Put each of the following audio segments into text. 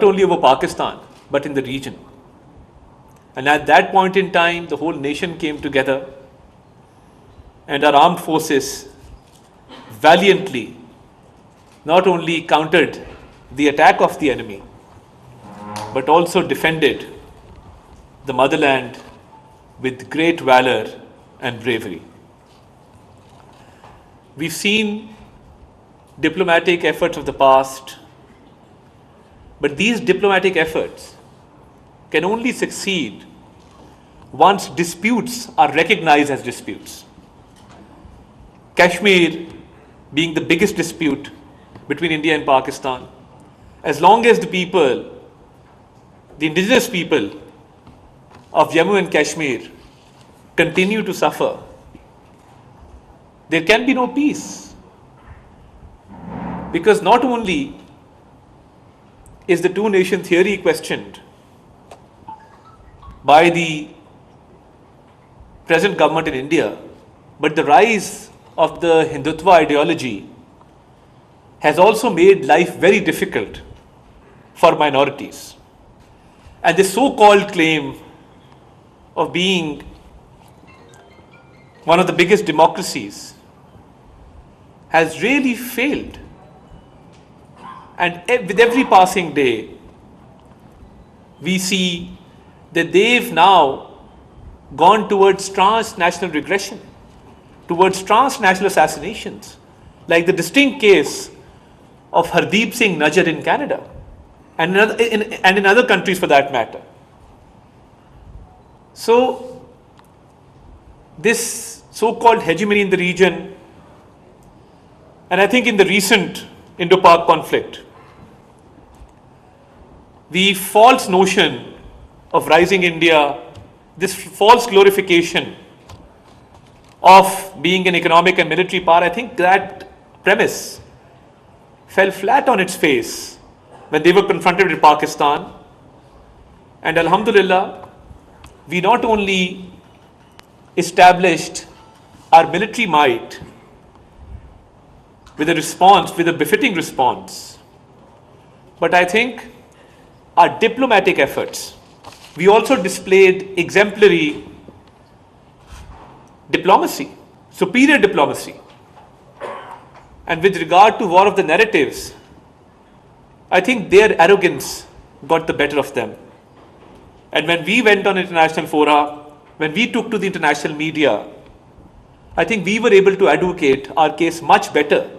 only over Pakistan, but in the region. And at that point in time, the whole nation came together, and our armed forces valiantly not only countered the attack of the enemy, but also defended the motherland with great valor and bravery. We've seen diplomatic efforts of the past, but these diplomatic efforts can only succeed once disputes are recognized as disputes. Kashmir being the biggest dispute between India and Pakistan, as long as the people, the indigenous people of Jammu and Kashmir continue to suffer, there can be no peace. Because not only is the two-nation theory questioned by the present government in India, but the rise of the Hindutva ideology has also made life very difficult for minorities. And the so-called claim of being one of the biggest democracies has really failed. And with every passing day, we see that they've now gone towards transnational regression, towards transnational assassinations, like the distinct case of Hardeep Singh Najjar in Canada and in other countries for that matter. So, this so-called hegemony in the region, and I think in the recent Indo-Pak conflict, the false notion of rising India, this false glorification of being an economic and military power, I think that premise fell flat on its face when they were confronted with Pakistan. And Alhamdulillah, we not only established our military might with a response, with a befitting response, but I think our diplomatic efforts, we also displayed exemplary diplomacy, superior diplomacy. And with regard to war of the narratives, I think their arrogance got the better of them. And when we went on international fora, when we took to the international media, I think we were able to advocate our case much better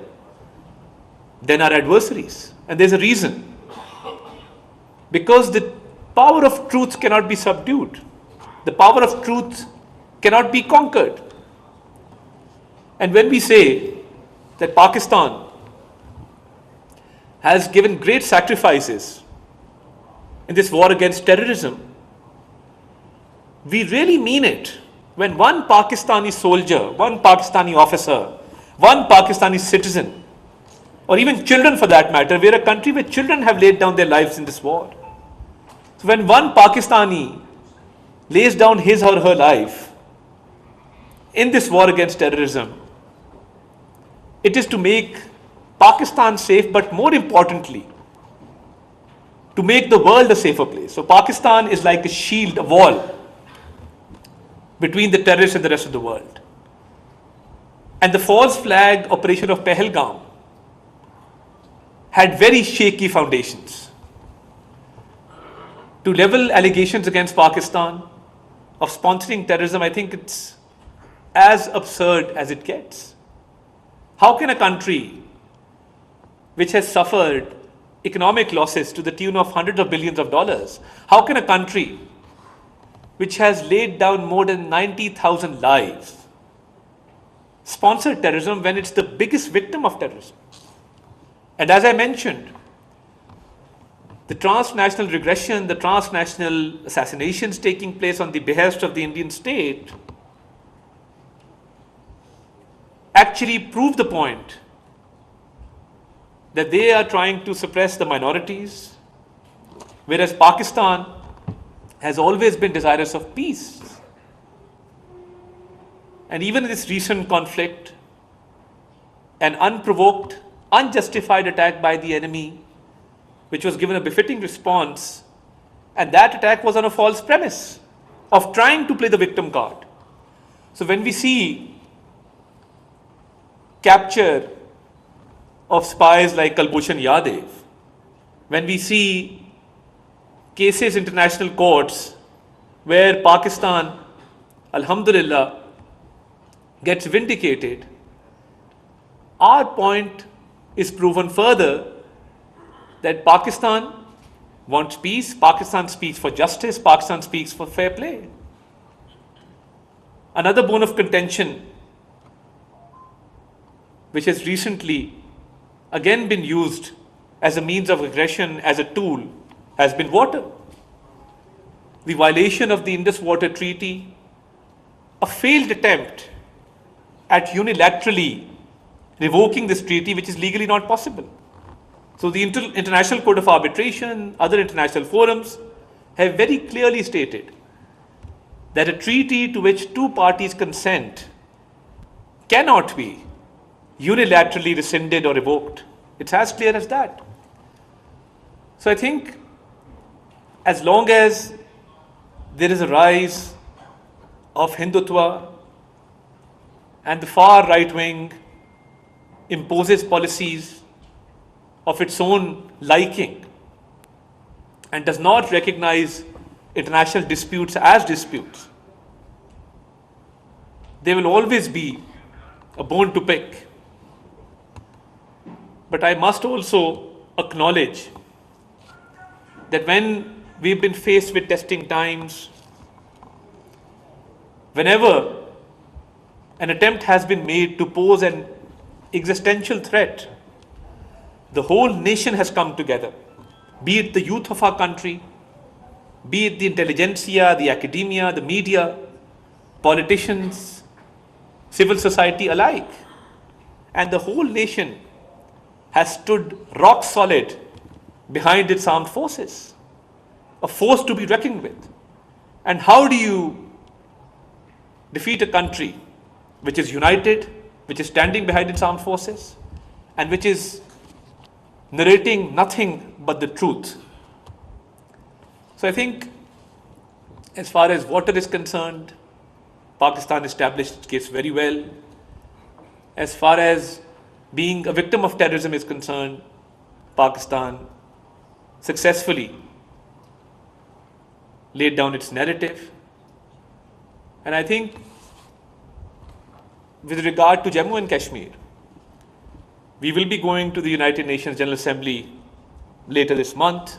than our adversaries. And there's a reason. Because the power of truth cannot be subdued. The power of truth cannot be conquered. And when we say that Pakistan has given great sacrifices in this war against terrorism, we really mean it. When one Pakistani soldier, one Pakistani officer, one Pakistani citizen, or even children for that matter, we're a country where children have laid down their lives in this war. So when one Pakistani lays down his or her life in this war against terrorism, it is to make Pakistan safe, but more importantly, to make the world a safer place. So Pakistan is like a shield, a wall between the terrorists and the rest of the world. And the false flag operation of Pahalgam had very shaky foundations. To level allegations against Pakistan of sponsoring terrorism, I think it's as absurd as it gets. How can a country which has suffered economic losses to the tune of hundreds of billions of dollars, how can a country which has laid down more than 90,000 lives sponsor terrorism when it's the biggest victim of terrorism? And as I mentioned, the transnational regression, the transnational assassinations taking place on the behest of the Indian state actually prove the point that they are trying to suppress the minorities, whereas Pakistan has always been desirous of peace. And even in this recent conflict, an unprovoked, unjustified attack by the enemy which was given a befitting response, and that attack was on a false premise of trying to play the victim card. So when we see capture of spies like Kulbhushan Yadav, when we see cases in international courts where Pakistan, alhamdulillah, gets vindicated, our point is proven further that Pakistan wants peace, Pakistan speaks for justice, Pakistan speaks for fair play. Another bone of contention, which has recently again been used as a means of aggression, as a tool, has been water. The violation of the Indus Water Treaty, a failed attempt at unilaterally revoking this treaty, which is legally not possible. So the International Court of Arbitration, other international forums have very clearly stated that a treaty to which two parties consent cannot be unilaterally rescinded or revoked. It's as clear as that. So I think as long as there is a rise of Hindutva and the far right wing imposes policies of its own liking and does not recognize international disputes as disputes, there will always be a bone to pick. But I must also acknowledge that when we've been faced with testing times, whenever an attempt has been made to pose an existential threat, the whole nation has come together, be it the youth of our country, be it the intelligentsia, the academia, the media, politicians, civil society alike. And the whole nation has stood rock solid behind its armed forces, a force to be reckoned with. And how do you defeat a country which is united, which is standing behind its armed forces, and which is narrating nothing but the truth? So I think as far as water is concerned, Pakistan established its case very well. As far as being a victim of terrorism is concerned, Pakistan successfully laid down its narrative. And I think with regard to Jammu and Kashmir, we will be going to the United Nations General Assembly later this month,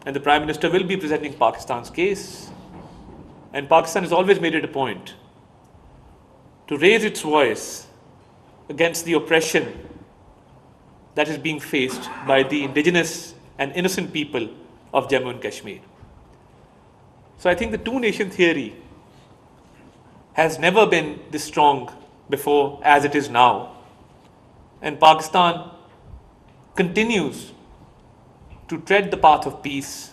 and the Prime Minister will be presenting Pakistan's case. And Pakistan has always made it a point to raise its voice against the oppression that is being faced by the indigenous and innocent people of Jammu and Kashmir. So I think the two-nation theory has never been this strong before as it is now. And Pakistan continues to tread the path of peace.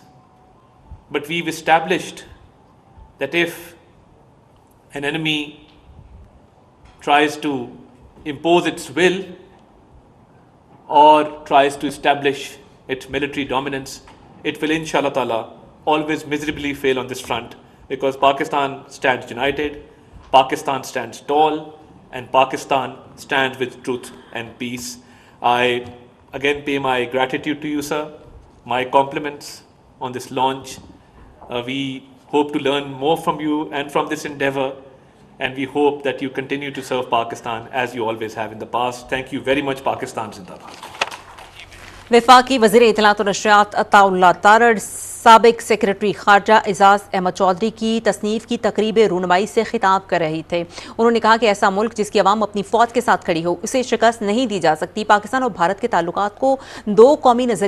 But we've established that if an enemy tries to impose its will or tries to establish its military dominance, it will inshallah ta'ala always miserably fail on this front, because Pakistan stands united, Pakistan stands tall, and Pakistan stands with truth and peace. I again pay my gratitude to you, sir, my compliments on this launch. We hope to learn more from you and from this endeavor, and we hope that you continue to serve Pakistan as you always have in the past. Thank you very much. Pakistan Zindabad. वफाकी वज़ीर इत्तलात और नशरियात अता तारड़ साबिक secretary खारजा Ejaz Ahmad Chaudhary की तसनीफ़ की तकरीब रूनमाई से खिताब कर रहे थे। उन्होंने कहा कि ऐसा मुल्क जिसकी आवाम अपनी फ़ौज के साथ खड़ी हो, उसे शिकस्त नहीं दी जा सकती। पाकिस्तान और भारत के ताल्लुकात को दो कौमी नज़रिए